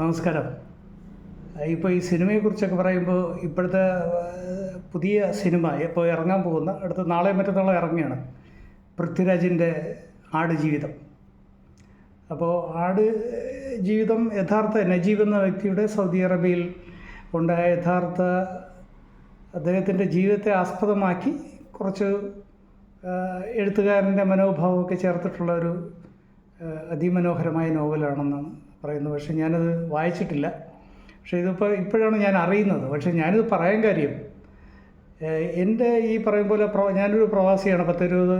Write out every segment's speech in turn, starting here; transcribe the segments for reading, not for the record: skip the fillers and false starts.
നമസ്കാരം. ഇപ്പോൾ ഈ സിനിമയെക്കുറിച്ചൊക്കെ പറയുമ്പോൾ ഇപ്പോഴത്തെ പുതിയ സിനിമ ഇപ്പോൾ ഇറങ്ങാൻ പോകുന്ന അടുത്ത നാളെ മറ്റന്നാളോ ഇറങ്ങുകയാണ്, പൃഥ്വിരാജിൻ്റെ ആടുജീവിതം. അപ്പോൾ ജീവിതം യഥാർത്ഥ നജീബ് എന്ന വ്യക്തിയുടെ സൗദി അറേബ്യയിൽ ഉണ്ടായ യഥാർത്ഥ അദ്ദേഹത്തിൻ്റെ ജീവിതത്തെ ആസ്പദമാക്കി കുറച്ച് എഴുത്തുകാരൻ്റെ മനോഭാവമൊക്കെ ചേർത്തിട്ടുള്ള ഒരു അതിമനോഹരമായ നോവലാണെന്നാണ് പറയുന്നത്. പക്ഷേ ഞാനത് വായിച്ചിട്ടില്ല. പക്ഷേ ഇപ്പോഴാണ് ഞാൻ അറിയുന്നത്. പക്ഷേ ഞാനിത് പറയാൻ കാര്യം, എൻ്റെ ഈ പറയും പോലെ ഞാനൊരു പ്രവാസിയാണ്. 10-20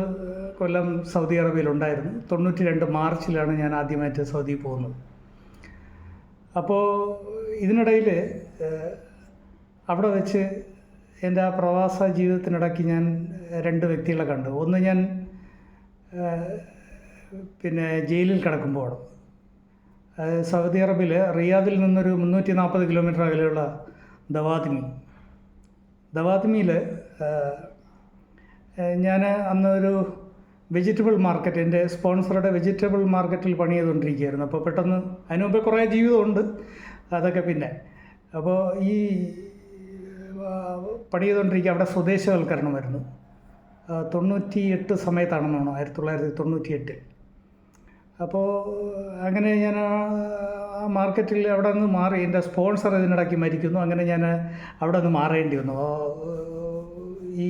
കൊല്ലം സൗദി അറേബ്യയിലുണ്ടായിരുന്നു. 92 മാർച്ചിലാണ് ഞാൻ ആദ്യമായിട്ട് സൗദി പോകുന്നത്. അപ്പോൾ ഇതിനിടയിൽ അവിടെ വെച്ച് എൻ്റെ ആ പ്രവാസ ജീവിതത്തിനിടയ്ക്ക് ഞാൻ 2 വ്യക്തികളെ കണ്ടു. ഒന്ന് ഞാൻ ജയിലിൽ കിടക്കുമ്പോൾ സൗദി അറേബ്യയിൽ റിയാദിൽ നിന്നൊരു 340 കിലോമീറ്റർ അകലെയുള്ള ദവാത്മിയിൽ ഞാൻ അന്ന് ഒരു വെജിറ്റബിൾ മാർക്കറ്റ്, എൻ്റെ സ്പോൺസറുടെ വെജിറ്റബിൾ മാർക്കറ്റിൽ പണി ചെയ്തുകൊണ്ടിരിക്കുകയായിരുന്നു. അപ്പോൾ പെട്ടെന്ന് അതിന് മുമ്പേ കുറേ ജീവിതമുണ്ട്, അതൊക്കെ പിന്നെ. അപ്പോൾ ഈ പണി ചെയ്തുകൊണ്ടിരിക്കുക അവിടെ സ്വദേശവൽക്കരണം വരുന്നു. 98 സമയത്താണെന്നാണോ, 1998. അപ്പോൾ അങ്ങനെ ഞാൻ ആ മാർക്കറ്റിൽ അവിടെ നിന്ന് മാറി. എൻ്റെ സ്പോൺസർ ഇതിനിടയ്ക്ക് മരിക്കുന്നു. അങ്ങനെ ഞാൻ അവിടെ നിന്ന് മാറേണ്ടി വന്നു, ഈ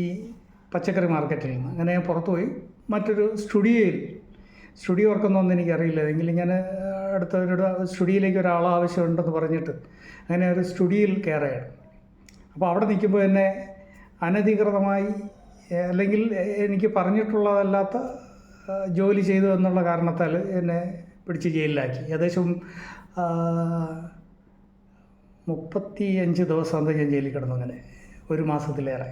പച്ചക്കറി മാർക്കറ്റിൽ നിന്ന്. അങ്ങനെ ഞാൻ പുറത്തുപോയി മറ്റൊരു സ്റ്റുഡിയോ വർക്കൊന്നും എനിക്കറിയില്ല. എങ്കിലും ഞാൻ അടുത്തൊരു സ്റ്റുഡിയോയിലേക്ക് ഒരാൾ ആവശ്യമുണ്ടെന്ന് പറഞ്ഞിട്ട് അങ്ങനെ ഒരു സ്റ്റുഡിയോയിൽ കയറുകയാണ്. അപ്പോൾ അവിടെ നിൽക്കുമ്പോൾ എന്നെ അനധികൃതമായി, അല്ലെങ്കിൽ എനിക്ക് പറഞ്ഞിട്ടുള്ളതല്ലാത്ത ജോലി ചെയ്തു എന്നുള്ള കാരണത്താൽ എന്നെ പിടിച്ച് ജയിലിലാക്കി. ഏകദേശം 35 ദിവസം ഞാൻ ജയിലിൽ കിടന്നു. അങ്ങനെ 1 മാസത്തിലേറെ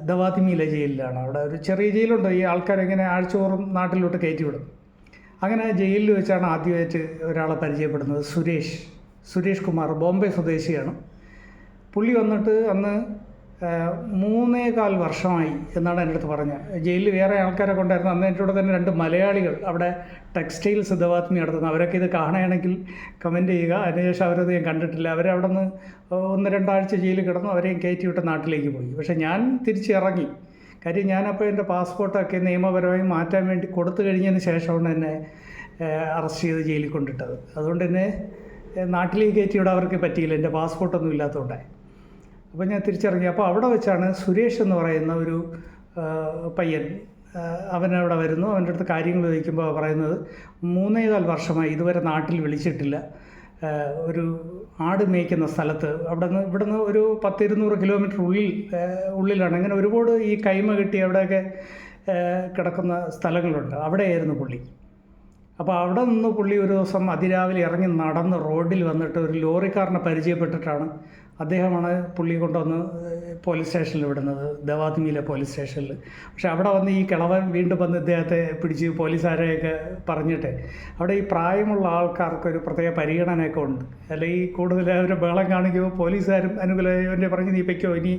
ദവാത്മിയിലെ ജയിലിലാണ്. അവിടെ ഒരു ചെറിയ ജയിലുണ്ട്. ഈ ആൾക്കാരെങ്ങനെ ആഴ്ചതോറും നാട്ടിലോട്ട് കയറ്റിവിടും. അങ്ങനെ ജയിലിൽ വെച്ചാണ് ആദ്യമായിട്ട് ഒരാളെ പരിചയപ്പെടുന്നത്. സുരേഷ് കുമാർ, ബോംബെ സ്വദേശിയാണ്. പുള്ളി വന്നിട്ട് അന്ന് 3.25 വർഷമായി എന്നാണ് എൻ്റെ അടുത്ത് പറഞ്ഞത്. ജയിലിൽ വേറെ ആൾക്കാരെ കൊണ്ടായിരുന്നു. അന്ന് എൻ്റെ കൂടെ തന്നെ 2 മലയാളികൾ അവിടെ ടെക്സ്റ്റൈൽസ് ദവാത്മി നടത്തുന്നു. അവരൊക്കെ ഇത് കാണുകയാണെങ്കിൽ കമൻറ്റ് ചെയ്യുക. അതിനുശേഷം അവരത് ഞാൻ കണ്ടിട്ടില്ല. അവരവിടെ നിന്ന് 1-2 ആഴ്ച ജയിലിൽ കിടന്നു. അവരെയും കയറ്റി വിട്ട് നാട്ടിലേക്ക് പോയി. പക്ഷേ ഞാൻ തിരിച്ചിറങ്ങി. കാര്യം ഞാനപ്പോൾ എൻ്റെ പാസ്പോർട്ടൊക്കെ നിയമപരമായി മാറ്റാൻ വേണ്ടി കൊടുത്തു കഴിഞ്ഞതിന് ശേഷമാണ് എന്നെ അറസ്റ്റ് ചെയ്ത് ജയിലിൽ കൊണ്ടിട്ടത്. അതുകൊണ്ട് തന്നെ നാട്ടിലേക്ക് കയറ്റി വിടാൻ അവർക്ക് പറ്റിയില്ല, എൻ്റെ പാസ്പോർട്ടൊന്നും ഇല്ലാത്തതുകൊണ്ടായി. അപ്പോൾ ഞാൻ തിരിച്ചിറങ്ങി. അപ്പോൾ അവിടെ വെച്ചാണ് സുരേഷ് എന്ന് പറയുന്ന ഒരു പയ്യൻ, അവനവിടെ വരുന്നു. അവൻ്റെ അടുത്ത് കാര്യങ്ങൾ ചോദിക്കുമ്പോൾ പറയുന്നത് 3.25 വർഷമായി ഇതുവരെ നാട്ടിൽ വിളിച്ചിട്ടില്ല. ഒരു ആട് മേയ്ക്കുന്ന സ്ഥലത്ത് ഇവിടുന്ന് ഒരു 10-200 കിലോമീറ്റർ ഉള്ളിലാണ്. അങ്ങനെ ഒരുപാട് ഈ കൈമ കിട്ടി അവിടെയൊക്കെ കിടക്കുന്ന സ്ഥലങ്ങളുണ്ട്. അവിടെയായിരുന്നു പുള്ളി. അപ്പോൾ അവിടെ നിന്ന് പുള്ളി ഒരു ദിവസം അതിരാവിലെ ഇറങ്ങി നടന്ന് റോഡിൽ വന്നിട്ട് ഒരു ലോറിക്കാരനെ പരിചയപ്പെട്ടിട്ടാണ് അദ്ദേഹമാണ് പുള്ളി കൊണ്ടുവന്ന് പോലീസ് സ്റ്റേഷനിൽ വിടുന്നത്, ദവാത്മിയിലെ പോലീസ് സ്റ്റേഷനിൽ. പക്ഷേ അവിടെ വന്ന് ഈ കിളവൻ വീണ്ടും വന്ന് ഇദ്ദേഹത്തെ പിടിച്ച് പോലീസുകാരെയൊക്കെ പറഞ്ഞിട്ട് അവിടെ ഈ പ്രായമുള്ള ആൾക്കാർക്കൊരു പ്രത്യേക പരിഗണനയൊക്കെ ഉണ്ട്. അല്ലെങ്കിൽ കൂടുതൽ അവർ ബഹളം കാണിക്കുമ്പോൾ പോലീസുകാരും അനുകൂലം പറഞ്ഞ് നീ പൊയ്ക്കോ, ഇനി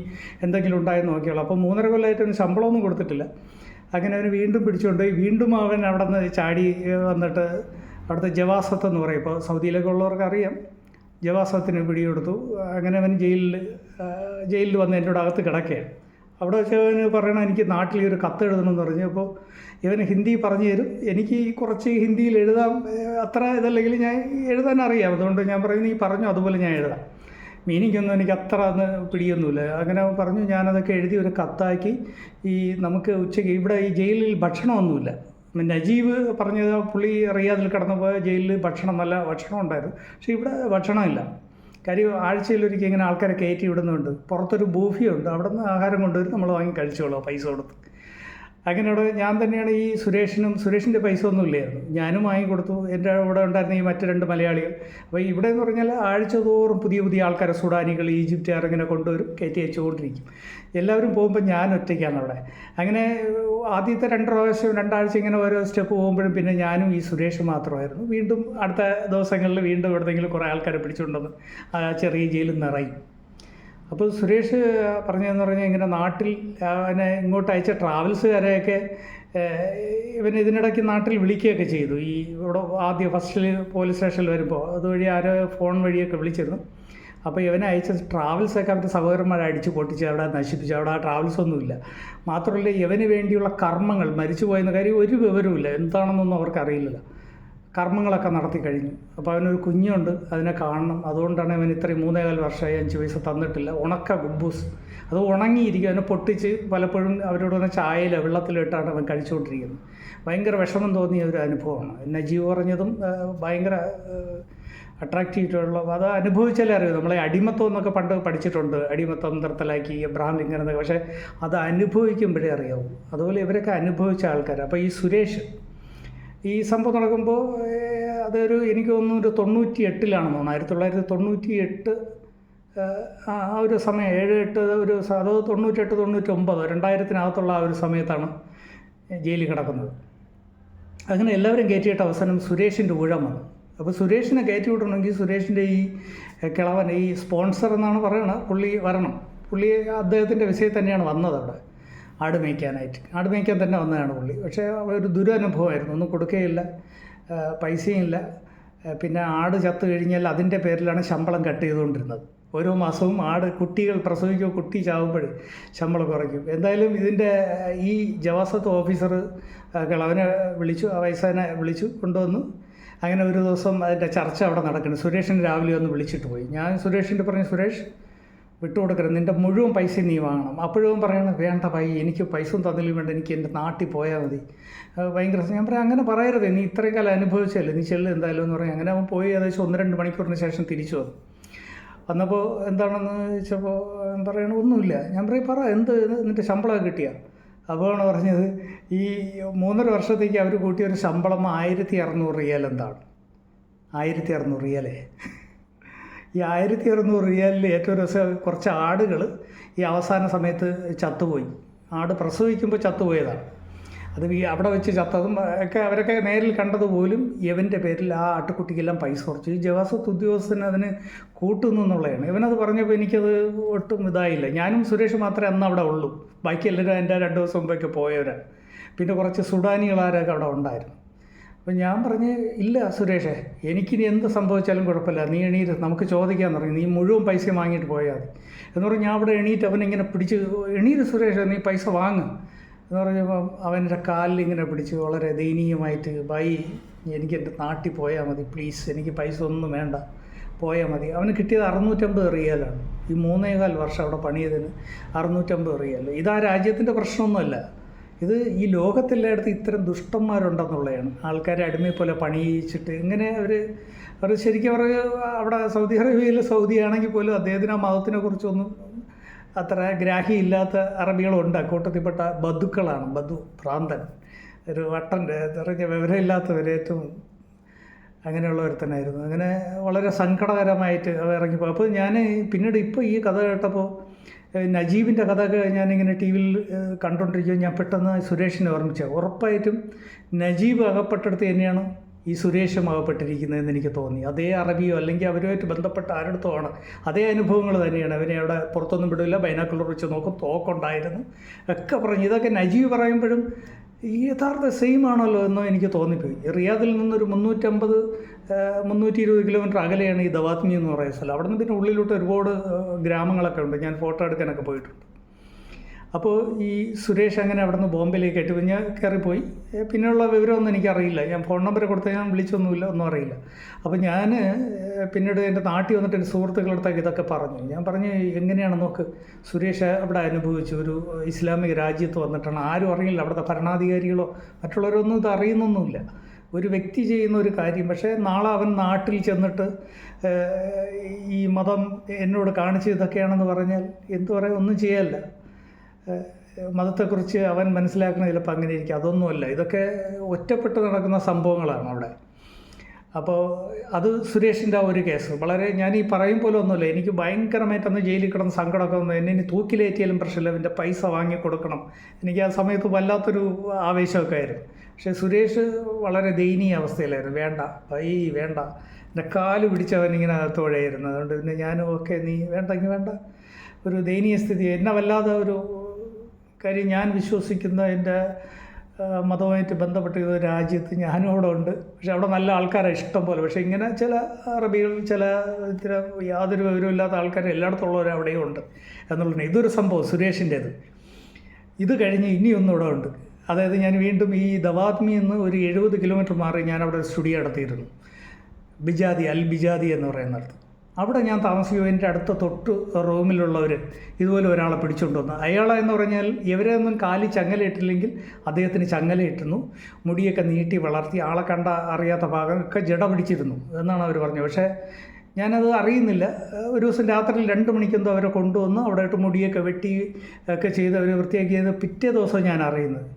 എന്തെങ്കിലും ഉണ്ടായെന്ന് നോക്കിയോളൂ. അപ്പോൾ 3.5 കൊല്ലമായിട്ട് അവന് ശമ്പളമൊന്നും കൊടുത്തിട്ടില്ല. അങ്ങനെ അവന് വീണ്ടും പിടിച്ചുകൊണ്ട് വീണ്ടും അവൻ അവിടെ നിന്ന് ചാടി വന്നിട്ട് അവിടുത്തെ ജവാസത്ത് എന്ന് പറയും, ഇപ്പോൾ സൗദിയിലൊക്കെ ഉള്ളവർക്ക് അറിയാം, ജവാസത്തിന് പിടികൊടുത്തു. അങ്ങനെ അവൻ ജയിലിൽ വന്ന് എൻ്റെ കൂടെ അകത്ത് കിടക്കുകയാണ്. അവിടെ വെച്ച് അവന് പറയണം എനിക്ക് നാട്ടിൽ ഒരു കത്ത് എഴുതണമെന്ന് പറഞ്ഞു. അപ്പോൾ ഇവന് ഹിന്ദി പറഞ്ഞു തരും. എനിക്ക് കുറച്ച് ഹിന്ദിയിൽ എഴുതാൻ അത്ര ഇതല്ലെങ്കിൽ ഞാൻ എഴുതാൻ അറിയാം. അതുകൊണ്ട് ഞാൻ പറയും നീ പറഞ്ഞു അതുപോലെ ഞാൻ എഴുതാം. മീനിങ്ങൊന്നും എനിക്ക് അത്ര അന്ന് പിടിയൊന്നുമില്ല. അങ്ങനെ പറഞ്ഞു. ഞാനതൊക്കെ എഴുതി ഒരു കത്താക്കി. നമുക്ക് ഉച്ചയ്ക്ക് ഇവിടെ ഈ ജയിലിൽ ഭക്ഷണമൊന്നുമില്ല. നജീബ് പറഞ്ഞത് പുള്ളി റിയാദിൽ കിടന്നപ്പോൾ ജയിലിൽ നല്ല ഭക്ഷണം ഉണ്ടായിരുന്നു. പക്ഷേ ഇവിടെ ഭക്ഷണമില്ല. കാര്യം ആഴ്ചയിലൊരിക്കൽ ഇങ്ങനെ ആൾക്കാരെ കയറ്റി വിടുന്നുണ്ട്. പുറത്തൊരു ബൂഫിയുണ്ട്, അവിടെ നിന്ന് ആഹാരം കൊണ്ടുവരും, നമ്മൾ വാങ്ങി കഴിച്ചോളൂ പൈസ കൊടുത്ത്. അങ്ങനെയോടെ ഞാൻ തന്നെയാണ് ഈ സുരേഷിൻ്റെ പൈസ ഒന്നും ഇല്ലായിരുന്നു, ഞാനും വാങ്ങിക്കൊടുത്തു. എൻ്റെ കൂടെ ഉണ്ടായിരുന്ന ഈ മറ്റ് 2 മലയാളികൾ. അപ്പോൾ ഇവിടെ എന്ന് പറഞ്ഞാൽ ആഴ്ച തോറും പുതിയ ആൾക്കാരെ, സുഡാനികൾ, ഈജിപ്തുകാർ ഇങ്ങനെ കൊണ്ടുവരും, കയറ്റി അയച്ചുകൊണ്ടിരിക്കും. എല്ലാവരും പോകുമ്പോൾ ഞാൻ ഒറ്റയ്ക്കാണ് അവിടെ. അങ്ങനെ ആദ്യത്തെ 2 ആഴ്ച ഇങ്ങനെ ഓരോ സ്റ്റെപ്പ് പോകുമ്പോഴും പിന്നെ ഞാനും ഈ സുരേഷ് മാത്രമായിരുന്നു. വീണ്ടും അടുത്ത ദിവസങ്ങളിൽ വീണ്ടും എവിടെയെങ്കിലും കുറേ ആൾക്കാരെ പിടിച്ചുകൊണ്ടെന്ന് ആ ചെറിയ ജയിലിൽ നിറയും. അപ്പോൾ സുരേഷ് പറഞ്ഞതെന്ന് പറഞ്ഞാൽ ഇങ്ങനെ നാട്ടിൽ അവനെ ഇങ്ങോട്ട് അയച്ച ട്രാവൽസുകാരെയൊക്കെ ഇവൻ ഇതിനിടയ്ക്ക് നാട്ടിൽ വിളിക്കുകയൊക്കെ ചെയ്തു. ഈ ഇവിടെ ആദ്യം ഫസ്റ്റിൽ പോലീസ് സ്റ്റേഷനിൽ വരുമ്പോൾ അതുവഴി ആരോ ഫോൺ വഴിയൊക്കെ വിളിച്ചിരുന്നു. അപ്പോൾ ഇവനെ അയച്ച ട്രാവൽസൊക്കെ അവരുടെ സഹോദരന്മാരെ അടിച്ച് പൊട്ടിച്ച് അവിടെ നശിപ്പിച്ചു. അവിടെ ആ ട്രാവൽസൊന്നുമില്ല. മാത്രമല്ല ഇവന് വേണ്ടിയുള്ള കർമ്മങ്ങൾ, മരിച്ചു പോയെന്ന കാര്യം ഒരു വിവരവുമില്ല, എന്താണെന്നൊന്നും അവർക്കറിയില്ല. കർമ്മങ്ങളൊക്കെ നടത്തി കഴിഞ്ഞു. അപ്പോൾ അവനൊരു കുഞ്ഞുണ്ട്, അതിനെ കാണണം. അതുകൊണ്ടാണ് അവൻ ഇത്രയും 3.25 വർഷമായി 5 പൈസ തന്നിട്ടില്ല. ഉണക്ക ഗുബൂസ്, അത് ഉണങ്ങിയിരിക്കും. അതിനെ പൊട്ടിച്ച് പലപ്പോഴും അവരോട് പറഞ്ഞ ചായയിലോ വെള്ളത്തിലിട്ടാണ് അവൻ കഴിച്ചുകൊണ്ടിരിക്കുന്നത്. ഭയങ്കര വിഷമം തോന്നിയ ഒരു അനുഭവമാണ്. നജീബ് പറഞ്ഞതും ഭയങ്കര അട്രാക്റ്റീവായിട്ടുള്ള, അത് അനുഭവിച്ചാലേ അറിയൂ. നമ്മളെ അടിമത്തം എന്നൊക്കെ പണ്ട് പഠിച്ചിട്ടുണ്ട്, അടിമത്തം നിർത്തലാക്കി എബ്രഹാം ലിങ്കൻ എന്നൊക്കെ. പക്ഷേ അത് അനുഭവിക്കുമ്പോഴേ അറിയാവൂ. അതുപോലെ ഇവരൊക്കെ അനുഭവിച്ച ആൾക്കാർ. അപ്പോൾ ഈ സുരേഷ് ഈ സംഭവം നടക്കുമ്പോൾ അതൊരു എനിക്ക് തോന്നുന്നു ഒരു 98-ലാണെന്ന് തോന്നുന്നു, 1998 ആ ഒരു സമയം, 7-8 ഒരു അത് 98, 99, 2000-നകത്തുള്ള ആ ഒരു സമയത്താണ് ജയിലിൽ കിടക്കുന്നത്. അങ്ങനെ എല്ലാവരും കയറ്റിയിട്ട് അവസാനം സുരേഷിൻ്റെ ഊഴം വന്നു. അപ്പോൾ സുരേഷിനെ കയറ്റി വിടണമെങ്കിൽ സുരേഷിൻ്റെ ഈ കിളവൻ, ഈ സ്പോൺസർ എന്നാണ് പറയുന്നത്, പുള്ളി വരണം. പുള്ളി അദ്ദേഹത്തിൻ്റെ വിഷയത്തിൽ തന്നെയാണ് വന്നത്. അവിടെ ആട് മേയ്ക്കാനായിട്ട്, ആട് മേയ്ക്കാൻ തന്നെ വന്നതാണ് പുള്ളി. പക്ഷേ ഒരു ദുരനുഭവമായിരുന്നു. ഒന്നും കൊടുക്കുകയില്ല, പൈസയും ഇല്ല. പിന്നെ ആട് ചത്തു കഴിഞ്ഞാൽ അതിൻ്റെ പേരിലാണ് ശമ്പളം കട്ട് ചെയ്തുകൊണ്ടിരുന്നത്. ഓരോ മാസവും ആട് കുട്ടികൾ പ്രസവിക്കുകയോ കുട്ടി ചാവുമ്പോൾ ശമ്പളം കുറയ്ക്കും. എന്തായാലും ഇതിൻ്റെ ഈ ജവാസത്ത് ഓഫീസർ കിളവനെ വിളിച്ചു, ആ വയസ്സനെ വിളിച്ചു കൊണ്ടുവന്നു. അങ്ങനെ ഒരു ദിവസം അതിൻ്റെ ചർച്ച അവിടെ നടക്കുന്നു. സുരേഷിന് രാവിലെ ഒന്ന് വിളിച്ചിട്ട് പോയി. ഞാൻ സുരേഷിൻ്റെ പറഞ്ഞു, സുരേഷ് വിട്ടുകൊടുക്കരുത്, നിൻ്റെ മുഴുവൻ പൈസ നീ വാങ്ങണം. അപ്പോഴും പറയണം, വേണ്ട ഭായി, എനിക്ക് പൈസ തന്നില്ല, വേണ്ട, എനിക്ക് എൻ്റെ നാട്ടിൽ പോയാൽ മതി. ഭയങ്കര ഞാൻ പറയാം, അങ്ങനെ പറയരുത്, നീ ഇത്രയും കാലം അനുഭവിച്ചല്ലേ, നീ ചെല്ല് എന്തായാലും എന്ന് പറയും. അങ്ങനെ അവൻ പോയി. ഏകദേശം 1-2 മണിക്കൂറിന് ശേഷം തിരിച്ചു വന്നു. വന്നപ്പോൾ എന്താണെന്ന് ചോദിച്ചപ്പോൾ പറയണ ഒന്നുമില്ല. ഞാൻ പറയും, പറ എന്ത്, എന്നിട്ട് ശമ്പളമൊക്കെ കിട്ടിയ? അപ്പോഴാണ് പറഞ്ഞത്, ഈ 3.5 വർഷത്തേക്ക് അവർ കൂട്ടിയൊരു ശമ്പളം 1600 റിയാൽ. എന്താണ് 1600 റിയാലേ? ഈ 1600 റിയാലിൽ ഏറ്റവും രസം, കുറച്ച് ആടുകൾ ഈ അവസാന സമയത്ത് ചത്തുപോയി. ആട് പ്രസവിക്കുമ്പോൾ ചത്തുപോയതാണ്. അത് ഈ അവിടെ വെച്ച് ചത്തതും ഒക്കെ അവരൊക്കെ നേരിൽ കണ്ടതുപോലും ഇവൻ്റെ പേരിൽ ആ ആട്ടുകുട്ടിക്കെല്ലാം പൈസ കുറച്ച്. ഈ ജവാസത്ത് ഉദ്യോഗസ്ഥന് അതിന് കൂട്ടുന്നു എന്നുള്ളതാണ്. ഇവനത് പറഞ്ഞപ്പോൾ എനിക്കത് ഒട്ടും ഇതായില്ല. ഞാനും സുരേഷ് മാത്രമേ അന്ന് അവിടെ ഉള്ളൂ. ബാക്കി എല്ലാവരും എൻ്റെ 2 ദിവസം മുമ്പൊക്കെ പോയവരാണ്. പിന്നെ കുറച്ച് സുഡാനികളാരൊക്കെ അവിടെ ഉണ്ടായിരുന്നു. അപ്പോൾ ഞാൻ പറഞ്ഞ്, ഇല്ല സുരേഷേ, എനിക്കിനി എന്ത് സംഭവിച്ചാലും കുഴപ്പമില്ല, നീ എണീറ്റ് നമുക്ക് ചോദിക്കാമെന്ന് പറഞ്ഞു, നീ മുഴുവൻ പൈസ വാങ്ങിയിട്ട് പോയാൽ മതി എന്ന് പറഞ്ഞ് ഞാൻ അവിടെ എണീറ്റ് അവനിങ്ങനെ പിടിച്ച്, എണീറ്റ് സുരേഷ്, നീ പൈസ വാങ്ങ് എന്ന് പറഞ്ഞപ്പോൾ അവൻ്റെ കാലിലിങ്ങനെ പിടിച്ച് വളരെ ദയനീയമായിട്ട്, ബൈ, എനിക്ക് എൻ്റെ നാട്ടിൽ പോയാൽ മതി പ്ലീസ്, എനിക്ക് പൈസ ഒന്നും വേണ്ട, പോയാൽ മതി. അവന് കിട്ടിയത് 650 റിയാലാണ്. ഈ 3.25 വർഷം അവിടെ പണിയതിന് 650 റിയാൽ. ഇതാ രാജ്യത്തിൻ്റെ പ്രശ്നമൊന്നുമല്ല, ഇത് ഈ ലോകത്തെല്ലായിടത്തും ഇത്തരം ദുഷ്ടന്മാരുണ്ടെന്നുള്ളതാണ്. ആൾക്കാരെ അടിമയെ പോലെ പണിയിച്ചിട്ട് ഇങ്ങനെ അവർ ശരിക്കും അവർ അവിടെ സൗദി അറേബ്യയിൽ, സൗദി ആണെങ്കിൽ പോലും അദ്ദേഹത്തിന് ആ മതത്തിനെ കുറിച്ചൊന്നും അത്ര ഗ്രാഹ്യമില്ലാത്ത അറബികളുണ്ട്. അക്കൂട്ടത്തിൽപ്പെട്ട ബന്ധുക്കളാണ്. ബന്ധു ഭ്രാന്തൻ, ഒരു വട്ടൻ്റെ നിറഞ്ഞ വിവരമില്ലാത്തവർ, ഏറ്റവും അങ്ങനെയുള്ള ഒരുത്തനായിരുന്നു. അങ്ങനെ വളരെ സങ്കടകരമായിട്ട് ഇറങ്ങിപ്പോയി. അപ്പോൾ ഞാൻ പിന്നീട് ഇപ്പോൾ ഈ കഥ കേട്ടപ്പോൾ നജീബിൻ്റെ കഥയൊക്കെ ഞാനിങ്ങനെ ടി വിയിൽ കണ്ടുകൊണ്ടിരിക്കുക, ഞാൻ പെട്ടെന്ന് സുരേഷിനെ ഓർമ്മിച്ചത്. ഉറപ്പായിട്ടും നജീബ് അകപ്പെട്ടെടുത്ത് തന്നെയാണ് ഈ സുരേഷും അകപ്പെട്ടിരിക്കുന്നതെന്ന് എനിക്ക് തോന്നി. അതേ അറബിയോ അല്ലെങ്കിൽ അവരുമായിട്ട് ബന്ധപ്പെട്ട ആരുടെത്തോ ആണ്, അതേ അനുഭവങ്ങൾ തന്നെയാണ്. അവനെ അവിടെ പുറത്തൊന്നും വിടില്ല, ബൈനാക്കുലർ വെച്ച് നോക്കും, തോക്കുണ്ടായിരുന്നു ഒക്കെ പറഞ്ഞു. ഇതൊക്കെ നജീബ് പറയുമ്പോഴും ഈ യഥാർത്ഥ സെയിം ആണല്ലോ എന്നോ എനിക്ക് തോന്നിപ്പോയി. റിയാദിൽ നിന്നൊരു 320 കിലോമീറ്റർ അകലെയാണ് ഈ ദവാത്മി എന്ന് പറയുന്ന സ്ഥലം. അവിടെ നിന്ന് പിന്നെ ഉള്ളിലോട്ട് ഒരുപാട് ഗ്രാമങ്ങളൊക്കെ ഉണ്ട്. ഞാൻ ഫോട്ടോ എടുക്കാനൊക്കെ പോയിട്ടുണ്ട്. അപ്പോൾ ഈ സുരേഷ് അങ്ങനെ അവിടെ നിന്ന് ബോംബെയിലേക്ക് ആയിട്ട് ഞാൻ കയറിപ്പോയി. പിന്നെയുള്ള വിവരമൊന്നും എനിക്കറിയില്ല. ഞാൻ ഫോൺ നമ്പർ കൊടുത്താൽ ഞാൻ വിളിച്ചൊന്നുമില്ല, ഒന്നും അറിയില്ല. അപ്പോൾ ഞാൻ പിന്നീട് എൻ്റെ നാട്ടിൽ വന്നിട്ട് എൻ്റെ സുഹൃത്തുക്കളടുത്തൊക്കെ ഇതൊക്കെ പറഞ്ഞു. ഞാൻ പറഞ്ഞു, എങ്ങനെയാണ് നോക്ക്, സുരേഷ് അവിടെ അനുഭവിച്ചു, ഒരു ഇസ്ലാമിക രാജ്യത്ത് വന്നിട്ടാണ്, ആരും അറിയില്ല, അവിടുത്തെ ഭരണാധികാരികളോ മറ്റുള്ളവരൊന്നും ഇത് അറിയുന്നൊന്നുമില്ല, ഒരു വ്യക്തി ചെയ്യുന്ന ഒരു കാര്യം. പക്ഷേ നാളെ അവൻ നാട്ടിൽ ചെന്നിട്ട് ഈ മതം എന്നോട് കാണിച്ച് ഇതൊക്കെയാണെന്ന് പറഞ്ഞാൽ എന്തു പറയാം, ഒന്നും ചെയ്യല്ല. മതത്തെക്കുറിച്ച് അവൻ മനസ്സിലാക്കുന്ന ചിലപ്പോൾ അങ്ങനെ ഇരിക്കും. അതൊന്നുമല്ല, ഇതൊക്കെ ഒറ്റപ്പെട്ട് നടക്കുന്ന സംഭവങ്ങളാണ് അവിടെ. അപ്പോൾ അത് സുരേഷിൻ്റെ ആ ഒരു കേസ് വളരെ, ഞാൻ ഈ പറയും പോലെ ഒന്നുമില്ല, എനിക്ക് ഭയങ്കരമായിട്ടന്ന് ജയിലിൽ കിടന്ന് സങ്കടമൊക്കെ വന്നു. എന്നെ ഇനി തൂക്കിലേറ്റിയാലും പ്രശ്നമില്ല, എൻ്റെ പൈസ വാങ്ങിക്കൊടുക്കണം. എനിക്ക് ആ സമയത്ത് വല്ലാത്തൊരു ആവേശമൊക്കെ ആയിരുന്നു. പക്ഷേ സുരേഷ് വളരെ ദയനീയ അവസ്ഥയിലായിരുന്നു. വേണ്ട വേണ്ട, എൻ്റെ കാല് പിടിച്ചവനിങ്ങനെ തോഴയായിരുന്നു. അതുകൊണ്ട് പിന്നെ ഞാനും ഓക്കെ, നീ വേണ്ടെങ്കിൽ വേണ്ട, ഒരു ദയനീയ സ്ഥിതി. എന്നെ വല്ലാതെ ഒരു കാര്യം, ഞാൻ വിശ്വസിക്കുന്ന എൻ്റെ മതവുമായിട്ട് ബന്ധപ്പെട്ട ഒരു രാജ്യത്ത് ഞാനും അവിടെ ഉണ്ട്. പക്ഷെ അവിടെ നല്ല ആൾക്കാരെ ഇഷ്ടം പോലെ. പക്ഷേ ഇങ്ങനെ ചില അറബികൾ, ചില ഇത്തരം യാതൊരു വിവരമില്ലാത്ത ആൾക്കാർ എല്ലായിടത്തുള്ളവർ അവിടെയും ഉണ്ട് എന്നുള്ളത്. ഇതൊരു സംഭവം സുരേഷിൻ്റേത്. ഇത് കഴിഞ്ഞ് ഇനിയൊന്നും ഇവിടെ ഉണ്ട്. അതായത് ഞാൻ വീണ്ടും ഈ ദവാത്മിയിൽ നിന്ന് ഒരു 70 കിലോമീറ്റർ മാറി ഞാനവിടെ ഒരു സ്റ്റുഡിയോ നടത്തിയിരുന്നു. ബിജാദി, അൽ ബിജാദി എന്ന് പറയുന്നിടത്ത്. അവിടെ ഞാൻ താമസിക്കും. എൻ്റെ അടുത്ത തൊട്ട് റൂമിലുള്ളവർ ഇതുപോലെ ഒരാളെ പിടിച്ചുകൊണ്ട് വന്നു. അയാളെന്ന് പറഞ്ഞാൽ ഇവരെ ഒന്നും കാലിൽ ചങ്ങലയിട്ടില്ലെങ്കിൽ അദ്ദേഹത്തിന് ചങ്ങലയിട്ടുന്നു. മുടിയൊക്കെ നീട്ടി വളർത്തി, ആളെ കണ്ട അറിയാത്ത ഭാഗമൊക്കെ ജട പിടിച്ചിരുന്നു എന്നാണ് അവർ പറഞ്ഞത്. പക്ഷേ ഞാനത് അറിയുന്നില്ല. ഒരു ദിവസം രാത്രി 2 മണിക്കെന്തോ അവരെ കൊണ്ടുവന്ന് അവിടെ ഇട്ട് മുടിയൊക്കെ വെട്ടി ഒക്കെ ചെയ്ത് അവർ വൃത്തിയാക്കിയത് പിറ്റേ ദിവസം ഞാൻ അറിയുന്നത്.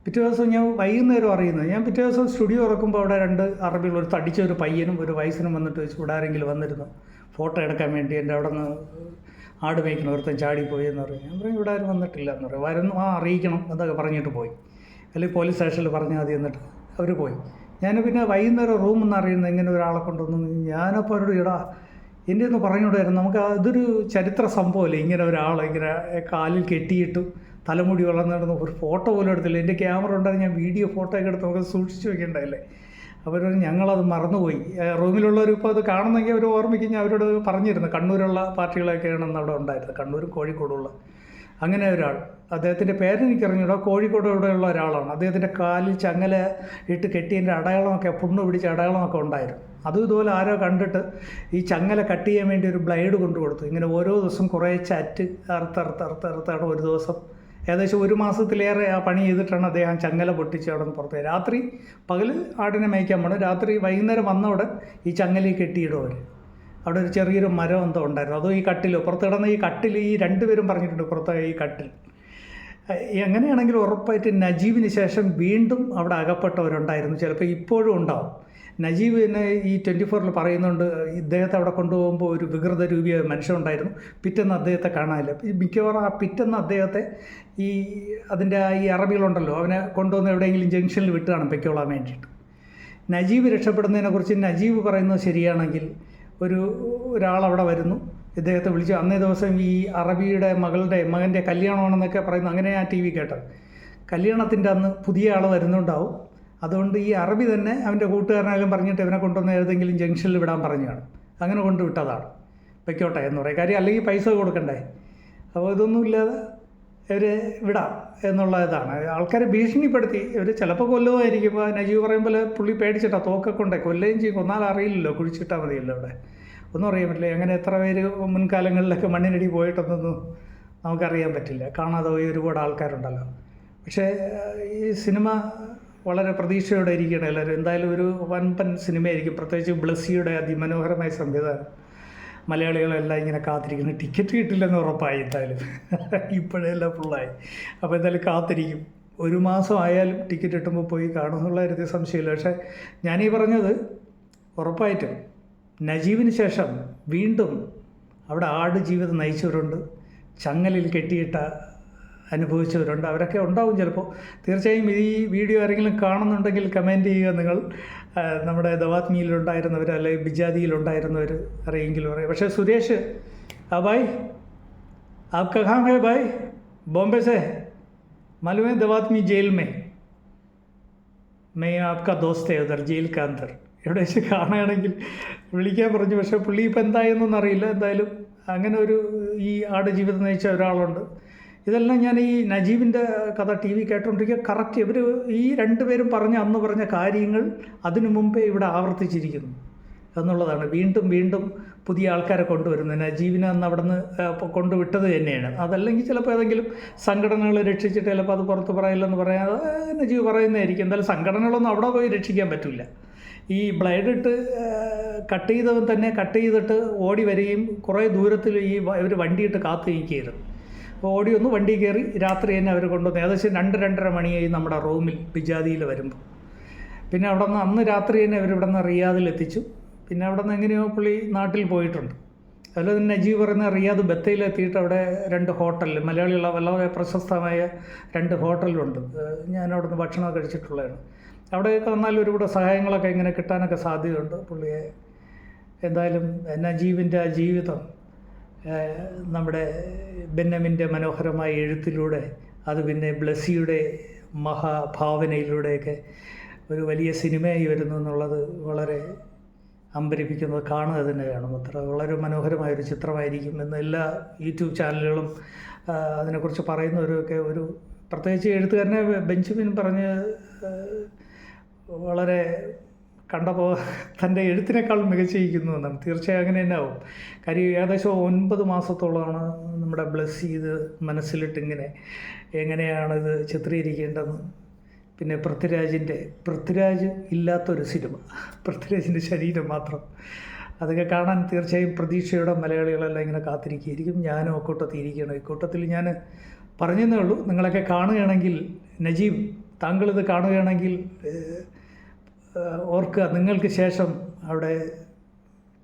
പിറ്റേ ദിവസം ഞാൻ വൈകുന്നേരം അറിയുന്നത്. ഞാൻ പിറ്റേ ദിവസം സ്റ്റുഡിയോ തുറക്കുമ്പോൾ അവിടെ 2 അറബികൾ, ഒരു തടിച്ച ഒരു പയ്യനും ഒരു വയസ്സനും വന്നിട്ട് വെച്ച് ഇവിടെ ആരെങ്കിലും വന്നിരുന്നു ഫോട്ടോ എടുക്കാൻ വേണ്ടി. എൻ്റെ അവിടെ നിന്ന് ആട് മേയ്ക്കുന്ന ഒരുത്തൻ ചാടിപ്പോയി എന്ന് പറയും. ഞാൻ പറയും ഇവിടെ ആരും വന്നിട്ടില്ല എന്ന് പറയും. വരുന്നു, അറിയിക്കണം എന്നൊക്കെ പറഞ്ഞിട്ട് പോയി. അല്ലെങ്കിൽ പോലീസ് സ്റ്റേഷനിൽ പറഞ്ഞാൽ മതി എന്നിട്ട് അവർ പോയി. ഞാൻ പിന്നെ വൈകുന്നേരം റൂമിൽ നിന്ന് അറിയുന്നത് ഇങ്ങനെ ഒരാളെ കൊണ്ടുവന്നു. ഞാനപ്പോൾ അവരോട് ഇടാ എൻ്റെ ഒന്ന് പറഞ്ഞുകൊണ്ടായിരുന്നു, നമുക്ക് അതൊരു ചരിത്ര സംഭവമല്ലേ, ഇങ്ങനെ ഒരാൾ ഇങ്ങനെ കാലിൽ കെട്ടിയിട്ടു തലമുടി വളർന്നിടുന്നു, ഒരു ഫോട്ടോ പോലും എടുത്തില്ല. എൻ്റെ ക്യാമറ ഉണ്ടായിരുന്നു, ഞാൻ വീഡിയോ ഫോട്ടോ ഒക്കെ എടുത്ത് നമുക്ക് സൂക്ഷിച്ച് വെക്കേണ്ടതല്ലേ. അവർ ഞങ്ങളത് മറന്നുപോയി. റൂമിലുള്ളവർ ഇപ്പോൾ അത് കാണുന്നെങ്കിൽ അവർ ഓർമ്മിക്കും. അവരോട് പറഞ്ഞിരുന്നു കണ്ണൂരുള്ള പാർട്ടികളൊക്കെയാണ് അവിടെ ഉണ്ടായിരുന്നത്, കണ്ണൂരും കോഴിക്കോടുള്ള. അങ്ങനെ ഒരാൾ, അദ്ദേഹത്തിൻ്റെ പേരെനിക്കറിഞ്ഞൂടാ, കോഴിക്കോട് ഇവിടെയുള്ള ഒരാളാണ്. അദ്ദേഹത്തിൻ്റെ കാലിൽ ചങ്ങല ഇട്ട് കെട്ടിയതിൻ്റെ അടയാളമൊക്കെ, പുണ്ണ് പിടിച്ച അടയാളമൊക്കെ ഉണ്ടായിരുന്നു. അതും ഇതുപോലെ ആരോ കണ്ടിട്ട് ഈ ചങ്ങല കട്ട് ചെയ്യാൻ വേണ്ടി ഒരു ബ്ലേഡ് കൊണ്ടു കൊടുത്തു. ഇങ്ങനെ ഓരോ ദിവസം കുറേ ചാറ്റ് അറുത്താണ് ഒരു ദിവസം ഏകദേശം 1 മാസത്തിലേറെ ആ പണി ചെയ്തിട്ടാണ് അദ്ദേഹം ചങ്ങല പൊട്ടിച്ച് അവിടെ നിന്ന് പുറത്ത്. രാത്രി പകൽ ആടിനെ മേയ്ക്കാൻ പോകണം, രാത്രി വൈകുന്നേരം വന്നവിടെ ഈ ചങ്ങലയിൽ കെട്ടിയിടും അവർ. അവിടെ ഒരു ചെറിയൊരു മരം എന്തോ ഉണ്ടായിരുന്നു, അതോ ഈ കട്ടിലോ പുറത്ത് കിടന്ന ഈ കട്ടിൽ, ഈ 2 പേരും പറഞ്ഞിട്ടുണ്ട് പുറത്ത് ഈ കട്ടിൽ. എങ്ങനെയാണെങ്കിലും ഉറപ്പായിട്ട് നജീബിന് ശേഷം വീണ്ടും അവിടെ അകപ്പെട്ടവരുണ്ടായിരുന്നു. ചിലപ്പോൾ ഇപ്പോഴും ഉണ്ടാവും. നജീബ് തന്നെ ഈ 24-ൽ പറയുന്നുണ്ട്, ഇദ്ദേഹത്തെ അവിടെ കൊണ്ടുപോകുമ്പോൾ ഒരു വികൃത രൂപിയ മനുഷ്യനുണ്ടായിരുന്നു, പിറ്റേന്ന് അദ്ദേഹത്തെ കാണാനില്ല. മിക്കവാറും ആ പിറ്റേന്ന് അദ്ദേഹത്തെ അതിൻ്റെ ഈ അറബികളുണ്ടല്ലോ അവനെ കൊണ്ടുവന്ന് എവിടെയെങ്കിലും ജംഗ്ഷനിൽ വിട്ട് കാണും പൊയ്ക്കോളാൻ വേണ്ടിയിട്ട്. നജീബ് രക്ഷപ്പെടുന്നതിനെക്കുറിച്ച് നജീബ് പറയുന്നത് ശരിയാണെങ്കിൽ ഒരാളവിടെ വരുന്നു, ഇദ്ദേഹത്തെ വിളിച്ചു. അന്നേ ദിവസം ഈ അറബിയുടെ മകൻ്റെ കല്യാണമാണെന്നൊക്കെ പറയുന്നു. അങ്ങനെ ആ TV കേട്ടത്. കല്യാണത്തിൻ്റെ അന്ന് പുതിയ ആൾ വരുന്നുണ്ടാവും. അതുകൊണ്ട് ഈ അറബി തന്നെ അവൻ്റെ കൂട്ടുകാരനായാലും പറഞ്ഞിട്ട് ഇവനെ കൊണ്ടുവന്ന് ഏതെങ്കിലും ജംഗ്ഷനിൽ വിടാൻ പറഞ്ഞാണ്. അങ്ങനെ കൊണ്ടുവിട്ടതാണ്, പൊയ്ക്കോട്ടെ എന്ന് പറയും. കാര്യം അല്ലെങ്കിൽ പൈസ കൊടുക്കണ്ടേ. അപ്പോൾ ഇതൊന്നുമില്ലാതെ ഇവർ വിടാം എന്നുള്ള ഇതാണ്. ആൾക്കാരെ ഭീഷണിപ്പെടുത്തി ഇവർ ചിലപ്പോൾ കൊല്ലുമായിരിക്കും. നജീബ് പറയുമ്പോൾ പുള്ളി പേടിച്ചിട്ടാണ് തോക്കൊക്കെ കൊണ്ടേ കൊല്ലുകയും ചെയ്യും. കൊന്നാൽ അറിയില്ലല്ലോ, കുഴിച്ചിട്ടാൽ മതിയല്ലോ. ഇവിടെ ഒന്നും അറിയാൻ പറ്റില്ല. അങ്ങനെ എത്ര പേര് മുൻകാലങ്ങളിലൊക്കെ മണ്ണിനടി പോയിട്ടൊന്നും നമുക്കറിയാൻ പറ്റില്ല. കാണാതെ പോയി ഒരുപാട് ആൾക്കാരുണ്ടല്ലോ. പക്ഷേ ഈ സിനിമ വളരെ പ്രതീക്ഷയോടെ ഇരിക്കുകയാണ് എല്ലാവരും. എന്തായാലും ഒരു വൻപൻ സിനിമയായിരിക്കും. പ്രത്യേകിച്ച് ബ്ലസ്സിയുടെ അതിമനോഹരമായ സംവിധാനം. മലയാളികളെല്ലാം ഇങ്ങനെ കാത്തിരിക്കുന്നു. ടിക്കറ്റ് കിട്ടില്ലെന്ന് ഉറപ്പായി എന്തായാലും. ഇപ്പോഴെല്ലാം ഫുള്ളായി. അപ്പോൾ എന്തായാലും കാത്തിരിക്കും. 1 മാസം ആയാലും ടിക്കറ്റ് കിട്ടുമ്പോൾ പോയി കാണുമെന്നുള്ള ഒരു സംശയമില്ല. പക്ഷേ ഞാനീ പറഞ്ഞത് ഉറപ്പായിട്ടും നജീബിന് ശേഷം വീണ്ടും അവിടെ ആട് ജീവിതം നയിച്ചവരുണ്ട്, ചങ്ങലിൽ കെട്ടിയിട്ട അനുഭവിച്ചവരുണ്ട്. അവരൊക്കെ ഉണ്ടാവും ചിലപ്പോൾ. തീർച്ചയായും ഈ വീഡിയോ ആരെങ്കിലും കാണുന്നുണ്ടെങ്കിൽ കമൻറ്റ് ചെയ്യുക നിങ്ങൾ. നമ്മുടെ ദവാത്മിയിലുണ്ടായിരുന്നവർ അല്ലെങ്കിൽ ബിജാദിയിലുണ്ടായിരുന്നവർ അറിയെങ്കിലും പറയും. പക്ഷേ സുരേഷ്, ഭായ് आप कहाँ है भाई? बॉम्बे से मालूम है दवात्मी जेल में मैं आपका दोस्त है उधर जेल का अंदर. ഇവിടെ വെച്ച് കാണുകയാണെങ്കിൽ വിളിക്കാൻ പറഞ്ഞു. പക്ഷേ പുള്ളി ഇപ്പം എന്തായെന്നൊന്നും അറിയില്ല. എന്തായാലും അങ്ങനെ ഈ ആട് ജീവിതം നയിച്ച ഒരാളുണ്ട്. ഇതെല്ലാം ഞാൻ ഈ നജീബിൻ്റെ കഥ TV കേട്ടുകൊണ്ടിരിക്കുക. കറക്റ്റ് ഇവർ ഈ 2 പേരും അന്ന് പറഞ്ഞ കാര്യങ്ങൾ അതിനു മുമ്പേ ഇവിടെ ആവർത്തിച്ചിരിക്കുന്നു എന്നുള്ളതാണ്. വീണ്ടും പുതിയ ആൾക്കാരെ കൊണ്ടുവരുന്നത്. നജീബിനെ അന്ന് അവിടെ നിന്ന് കൊണ്ടുവിട്ടത് തന്നെയാണ്. അതല്ലെങ്കിൽ ചിലപ്പോൾ ഏതെങ്കിലും സംഘടനകൾ രക്ഷിച്ചിട്ട് ചിലപ്പോൾ അത് പുറത്ത് പറയില്ലെന്ന് പറയാതെ നജീബ് പറയുന്നതായിരിക്കും. എന്തായാലും സംഘടനകളൊന്നും അവിടെ പോയി രക്ഷിക്കാൻ പറ്റില്ല. ഈ ബ്ലേഡിട്ട് കട്ട് ചെയ്തവൻ തന്നെ കട്ട് ചെയ്തിട്ട് ഓടി വരികയും കുറേ ദൂരത്തിൽ ഇവർ വണ്ടിയിട്ട് കാത്തു നിൽക്കുകയായിരുന്നു. ഓടി ഒന്ന് വണ്ടി കയറി രാത്രി തന്നെ അവർ കൊണ്ടുവന്നു. ഏകദേശം 2-2:30 മണിയായി നമ്മുടെ റൂമിൽ ബിജാദിയിൽ വരുമ്പോൾ. പിന്നെ അവിടെ നിന്ന് അന്ന് രാത്രി തന്നെ അവരിവിടെ നിന്ന് റിയാദിലെത്തിച്ചു. പിന്നെ അവിടെ നിന്ന് എങ്ങനെയോ പുള്ളി നാട്ടിൽ പോയിട്ടുണ്ട്. അതിൽ നജീബ് പറയുന്ന റിയാദ് ബത്തയിലെത്തിയിട്ട് അവിടെ 2 ഹോട്ടലിൽ മലയാളികളുടെ വളരെ പ്രശസ്തമായ 2 ഹോട്ടലുണ്ട്. ഞാനവിടെ നിന്ന് ഭക്ഷണം കഴിച്ചിട്ടുള്ളതാണ്. അവിടെയൊക്കെ വന്നാൽ ഒരുപാട് സഹായങ്ങളൊക്കെ ഇങ്ങനെ കിട്ടാനൊക്കെ സാധ്യതയുണ്ട് പുള്ളിയെ. എന്തായാലും നജീബിൻ്റെ ആ ജീവിതം നമ്മുടെ ബെന്നമിൻ്റെ മനോഹരമായ എഴുത്തിലൂടെ, അത് പിന്നെ ബ്ലസ്സിയുടെ മഹാഭാവനയിലൂടെയൊക്കെ ഒരു വലിയ സിനിമയായി വരുന്നു എന്നുള്ളത് വളരെ അമ്പരിപ്പിക്കുന്നത് കാണുക തന്നെ വേണം. അത്ര വളരെ മനോഹരമായൊരു ചിത്രമായിരിക്കും എന്ന് എല്ലാ യൂട്യൂബ് ചാനലുകളും അതിനെക്കുറിച്ച് പറയുന്നവരൊക്കെ ഒരു പ്രത്യേകിച്ച് എഴുത്തുകാരനെ ബെഞ്ചമിൻ പറഞ്ഞ് വളരെ കണ്ടപ്പോൾ തൻ്റെ എഴുത്തിനേക്കാൾ മികച്ചിരിക്കുന്നു എന്നാണ്. തീർച്ചയായും അങ്ങനെ തന്നെ ആവും. കാര്യം ഏകദേശം 9 മാസത്തോളമാണ് നമ്മുടെ ബ്ലസ് ചെയ്ത് മനസ്സിലിട്ടിങ്ങനെ എങ്ങനെയാണിത് ചിത്രീകരിക്കേണ്ടതെന്ന്. പിന്നെ പൃഥ്വിരാജ് ഇല്ലാത്തൊരു സിനിമ, പൃഥ്വിരാജിൻ്റെ ശരീരം മാത്രം, അതൊക്കെ കാണാൻ തീർച്ചയായും പ്രതീക്ഷയോടെ മലയാളികളെല്ലാം ഇങ്ങനെ കാത്തിരിക്കുകയായിരിക്കും. ഞാനും അക്കൂട്ടത്തിയിരിക്കണം. ഇക്കൂട്ടത്തിൽ ഞാൻ പറഞ്ഞതേ ഉള്ളൂ, നിങ്ങളൊക്കെ കാണുകയാണെങ്കിൽ നജീബ്, താങ്കളിത് കാണുകയാണെങ്കിൽ ഓർക്കുക, നിങ്ങൾക്ക് ശേഷം അവിടെ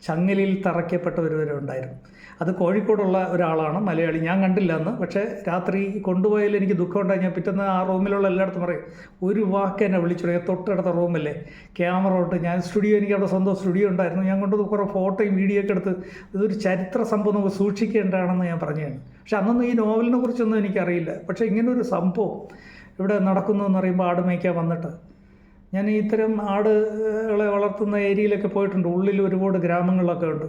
ചങ്ങലിൽ തറയ്ക്കപ്പെട്ട ഒരുവരെ ഉണ്ടായിരുന്നു. അത് കോഴിക്കോടുള്ള ഒരാളാണ്, മലയാളി. ഞാൻ കണ്ടില്ല അന്ന്, പക്ഷേ രാത്രി കൊണ്ടുപോയാൽ എനിക്ക് ദുഃഖമുണ്ടായി. ഞാൻ പിറ്റേന്ന് ആ റൂമിലുള്ള എല്ലായിടത്തും പറയും, ഒരു വാക്ക് എന്നെ വിളിച്ചു തുടങ്ങി. തൊട്ടടുത്ത റൂമല്ലേ, ക്യാമറ തൊട്ട് ഞാൻ സ്റ്റുഡിയോ, എനിക്ക് അവിടെ സ്വന്തം സ്റ്റുഡിയോ ഉണ്ടായിരുന്നു. ഞാൻ കൊണ്ട് കുറേ ഫോട്ടോയും വീഡിയോ ഒക്കെ എടുത്ത് ഇതൊരു ചരിത്ര സംഭവം നമുക്ക് സൂക്ഷിക്കേണ്ടതാണെന്ന് ഞാൻ പറഞ്ഞതാണ്. പക്ഷെ അന്നൊന്നും ഈ നോവലിനെ കുറിച്ചൊന്നും എനിക്കറിയില്ല. പക്ഷേ ഇങ്ങനൊരു സംഭവം ഇവിടെ നടക്കുന്നു എന്ന് പറയുമ്പോൾ ആട് മേയ്ക്കാൻ വന്നിട്ട് ഞാൻ ഇത്തരം ആടുകളെ വളർത്തുന്ന ഏരിയയിലൊക്കെ പോയിട്ടുണ്ട്. ഉള്ളിൽ ഒരുപാട് ഗ്രാമങ്ങളൊക്കെ ഉണ്ട്.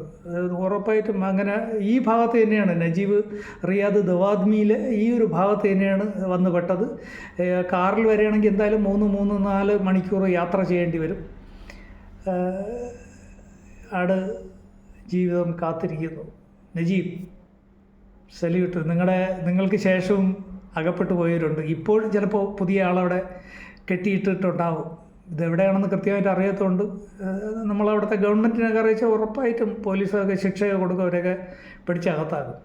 ഉറപ്പായിട്ടും അങ്ങനെ ഈ ഭാഗത്ത് തന്നെയാണ് നജീബ് റിയാദ് ദവാദ്മിയിലെ ഈ ഒരു ഭാഗത്ത് തന്നെയാണ് വന്ന് പെട്ടത്. കാറിൽ വരികയാണെങ്കിൽ എന്തായാലും 3-4 മണിക്കൂർ യാത്ര ചെയ്യേണ്ടി വരും. ആട് ജീവിതം കാത്തിരിക്കുന്നു. നജീബ്, സല്യൂട്ട്. നിങ്ങൾക്ക് ശേഷവും അകപ്പെട്ടു പോയവരുണ്ട്. ഇപ്പോഴും ചിലപ്പോൾ പുതിയ ആളവിടെ കെട്ടിയിട്ടിട്ടുണ്ടാവും. ഇതെവിടെയാണെന്ന് കൃത്യമായിട്ട് അറിയാത്തതുകൊണ്ട് നമ്മളവിടുത്തെ ഗവൺമെൻറ്റിനൊക്കെ അറിയിച്ചാൽ ഉറപ്പായിട്ടും പോലീസൊക്കെ ശിക്ഷയൊക്കെ കൊടുക്കും, അവരൊക്കെ പിടിച്ചകത്താകും.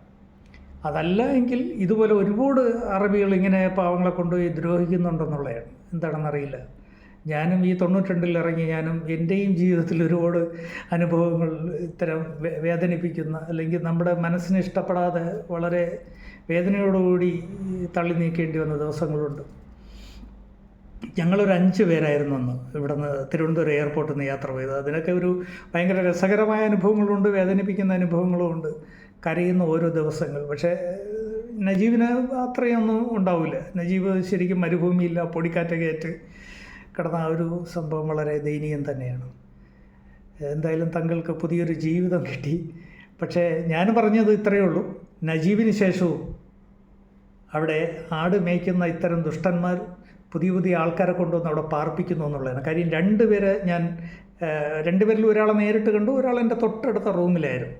അതല്ല എങ്കിൽ ഇതുപോലെ ഒരുപാട് അറബികൾ ഇങ്ങനെ പാവങ്ങളെ കൊണ്ടുപോയി ദ്രോഹിക്കുന്നുണ്ടെന്നുള്ളതാണ്. എന്താണെന്നറിയില്ല. ഞാനും ഈ 92 ഇറങ്ങി, ഞാനും എൻ്റെയും ജീവിതത്തിൽ ഒരുപാട് അനുഭവങ്ങൾ ഇത്തരം വേദനിപ്പിക്കുന്ന, അല്ലെങ്കിൽ നമ്മുടെ മനസ്സിന് ഇഷ്ടപ്പെടാതെ വളരെ വേദനയോടുകൂടി തള്ളി നീക്കേണ്ടി വന്ന ദിവസങ്ങളുണ്ട്. ഞങ്ങളൊരു 5 പേരായിരുന്നു അന്ന് ഇവിടുന്ന് തിരുവനന്തപുരം എയർപോർട്ടിൽ നിന്ന് യാത്ര ചെയ്തത്. അതിനൊക്കെ ഒരു ഭയങ്കര രസകരമായ അനുഭവങ്ങളുണ്ട്, വേദനിപ്പിക്കുന്ന അനുഭവങ്ങളുമുണ്ട്, കരയുന്ന ഓരോ ദിവസങ്ങൾ. പക്ഷേ നജീബിന് അത്രയൊന്നും ഉണ്ടാവില്ല. നജീബ് ശരിക്കും മരുഭൂമിയില്ല, പൊടിക്കാറ്റൊക്കെ ഏറ്റ് കിടന്ന ആ ഒരു സംഭവം വളരെ ദയനീയം തന്നെയാണ്. എന്തായാലും തങ്ങൾക്ക് പുതിയൊരു ജീവിതം കിട്ടി. പക്ഷേ ഞാൻ പറഞ്ഞത് ഇത്രയേ ഉള്ളൂ, നജീബിന് ശേഷവും അവിടെ ആട് മേയ്ക്കുന്ന ഇത്തരം ദുഷ്ടന്മാർ പുതിയ ആൾക്കാരെ കൊണ്ടുവന്ന് അവിടെ പാർപ്പിക്കുന്നു എന്നുള്ളതാണ് കാര്യം. 2 പേരെ രണ്ടുപേരിൽ ഒരാളെ നേരിട്ട് കണ്ടു, ഒരാൾ എൻ്റെ തൊട്ടടുത്ത റൂമിലായിരുന്നു.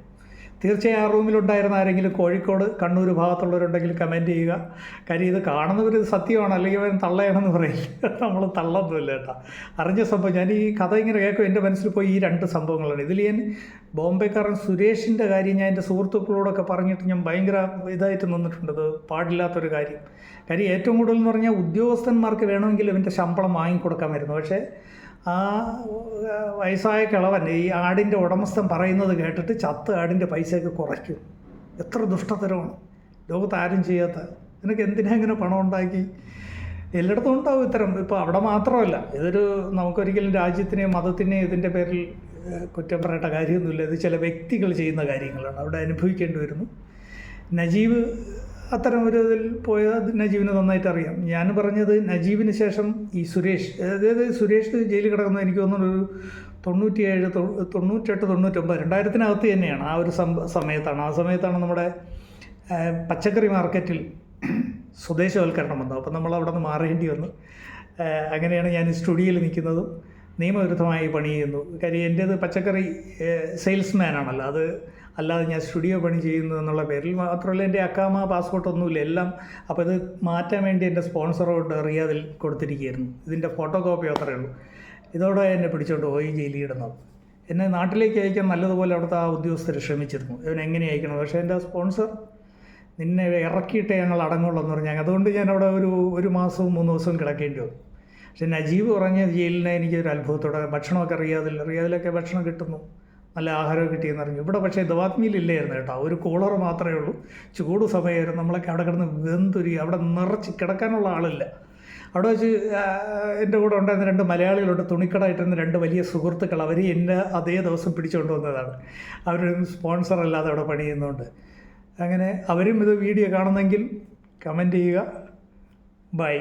തീർച്ചയായും ആ റൂമിലുണ്ടായിരുന്ന ആരെങ്കിലും കോഴിക്കോട്, കണ്ണൂർ ഭാഗത്തുള്ളവരുണ്ടെങ്കിൽ കമൻറ്റ് ചെയ്യുക. കാര്യം ഇത് കാണുന്നവർ ഇത് സത്യമാണ്, അല്ലെങ്കിൽ അവൻ തള്ളയാണെന്ന് പറയില്ല. നമ്മൾ തള്ളൊന്നുമില്ല കേട്ടോ. അറിഞ്ഞ സംഭവം ഞാൻ ഈ കഥ ഇങ്ങനെ കേൾക്കും, എൻ്റെ മനസ്സിൽ പോയി ഈ 2 സംഭവങ്ങളാണ്. ഇതിൽ ഞാൻ ബോംബെക്കാരൻ സുരേഷിൻ്റെ കാര്യം ഞാൻ എൻ്റെ സുഹൃത്തുക്കളോടൊക്കെ പറഞ്ഞിട്ട് ഞാൻ ഭയങ്കര ഇതായിട്ട് നിന്നിട്ടുണ്ട്. അത് പാടില്ലാത്തൊരു കാര്യം. ഏറ്റവും കൂടുതൽ എന്ന് പറഞ്ഞാൽ ഉദ്യോഗസ്ഥന്മാർക്ക് വേണമെങ്കിൽ അവൻ്റെ ശമ്പളം വാങ്ങിക്കൊടുക്കാമായിരുന്നു. പക്ഷേ ആ വയസ്സായ കിളവൻ ഈ ആടിൻ്റെ ഉടമസ്ഥൻ പറയുന്നത് കേട്ടിട്ട് ചത്ത് ആടിൻ്റെ പൈസയൊക്കെ കുറയ്ക്കും. എത്ര ദുഷ്ടതരമാണ്, ലോകത്ത് ആരും ചെയ്യാത്ത. നിനക്ക് എന്തിനാ ഇങ്ങനെ പണം ഉണ്ടാക്കി? എല്ലായിടത്തും ഉണ്ടാവും ഇത്തരം. ഇപ്പോൾ അവിടെ മാത്രമല്ല, ഇതൊരു നമുക്കൊരിക്കലും രാജ്യത്തിനെയും മതത്തിനെയും ഇതിൻ്റെ പേരിൽ കുറ്റം പറയേണ്ട കാര്യമൊന്നുമില്ല. ഇത് ചില വ്യക്തികൾ ചെയ്യുന്ന കാര്യങ്ങളാണ്, അവിടെ അനുഭവിക്കേണ്ടി വരുന്നു. നജീബ് അത്തരം ഒരു ഇതിൽ പോയത് നജീബിന് നന്നായിട്ട് അറിയാം. ഞാൻ പറഞ്ഞത് നജീബിന് ശേഷം ഈ സുരേഷ്, അതായത് സുരേഷ് ജയിലിൽ കിടക്കുന്നത് എനിക്ക് തോന്നുന്നു ഒരു 97, 98, 99, 2000-നകത്ത് തന്നെയാണ്. ആ ഒരു സമയത്താണ് നമ്മുടെ പച്ചക്കറി മാർക്കറ്റിൽ സ്വദേശവൽക്കരണം വന്നത്. അപ്പം നമ്മൾ അവിടെ നിന്ന് മാറേണ്ടി വന്നു. അങ്ങനെയാണ് ഞാൻ സ്റ്റുഡിയോയിൽ നിൽക്കുന്നതും നിയമവിരുദ്ധമായി പണി ചെയ്യുന്നു. കാര്യം എൻ്റേത് പച്ചക്കറി സെയിൽസ്മാനാണല്ലോ, അത് അല്ലാതെ ഞാൻ സ്റ്റുഡിയോ പണി ചെയ്യുന്നു എന്നുള്ള പേരിൽ. മാത്രമല്ല എൻ്റെ അക്കാമ പാസ്പോർട്ടൊന്നുമില്ല എല്ലാം. അപ്പോൾ ഇത് മാറ്റാൻ വേണ്ടി എൻ്റെ സ്പോൺസറോട് റിയാദിൽ കൊടുത്തിരിക്കുകയായിരുന്നു. ഇതിൻ്റെ ഫോട്ടോ കോപ്പി അത്രയേ ഉള്ളൂ. ഇതോടെ എന്നെ പിടിച്ചോണ്ട് പോയി ജയിലിൽ ഇടുന്നത്. എന്നെ നാട്ടിലേക്ക് അയക്കാൻ നല്ലതുപോലെ അവിടുത്തെ ആ ഉദ്യോഗസ്ഥർ ശ്രമിച്ചിരുന്നു, ഇവനെങ്ങനെ അയക്കണം. പക്ഷേ എൻ്റെ സ്പോൺസർ നിന്നെ ഇറക്കിയിട്ടേ ഞങ്ങൾ അടങ്ങുള്ളൂ എന്ന് പറഞ്ഞാൽ, അതുകൊണ്ട് ഞാൻ അവിടെ ഒരു മാസവും 3 ദിവസവും കിടക്കേണ്ടി വന്നു. പക്ഷേ നജീബ് പറഞ്ഞ ജയിലിനെ എനിക്കൊരു അത്ഭുതത്തോടെ ഭക്ഷണമൊക്കെ റിയാദിലൊക്കെ ഭക്ഷണം കിട്ടുന്നു, നല്ല ആഹാരം കിട്ടിയെന്ന് അറിഞ്ഞു. ഇവിടെ പക്ഷേ ദവാത്മിയിലില്ലായിരുന്നു കേട്ടോ, ഒരു കൂളർ മാത്രമേ ഉള്ളൂ. ചൂട് സമയമായിരുന്നു. നമ്മളൊക്കെ അവിടെ കിടന്ന് വെന്തുരി, അവിടെ നിറച്ച് കിടക്കാനുള്ള ആളില്ല. അവിടെ വെച്ച് എൻ്റെ കൂടെ ഉണ്ടായിരുന്ന 2 മലയാളികളുണ്ട്, തുണിക്കടായിട്ടിരുന്ന 2 വലിയ സുഹൃത്തുക്കൾ. അവർ എന്നെ അതേ ദിവസം പിടിച്ചുകൊണ്ട് വന്നതാണ്. അവരും സ്പോൺസർ അല്ലാതെ അവിടെ പണി ചെയ്യുന്നുണ്ട്. അങ്ങനെ അവരും ഇത് വീഡിയോ കാണുന്നെങ്കിൽ കമൻറ്റ് ചെയ്യുക. ബൈ.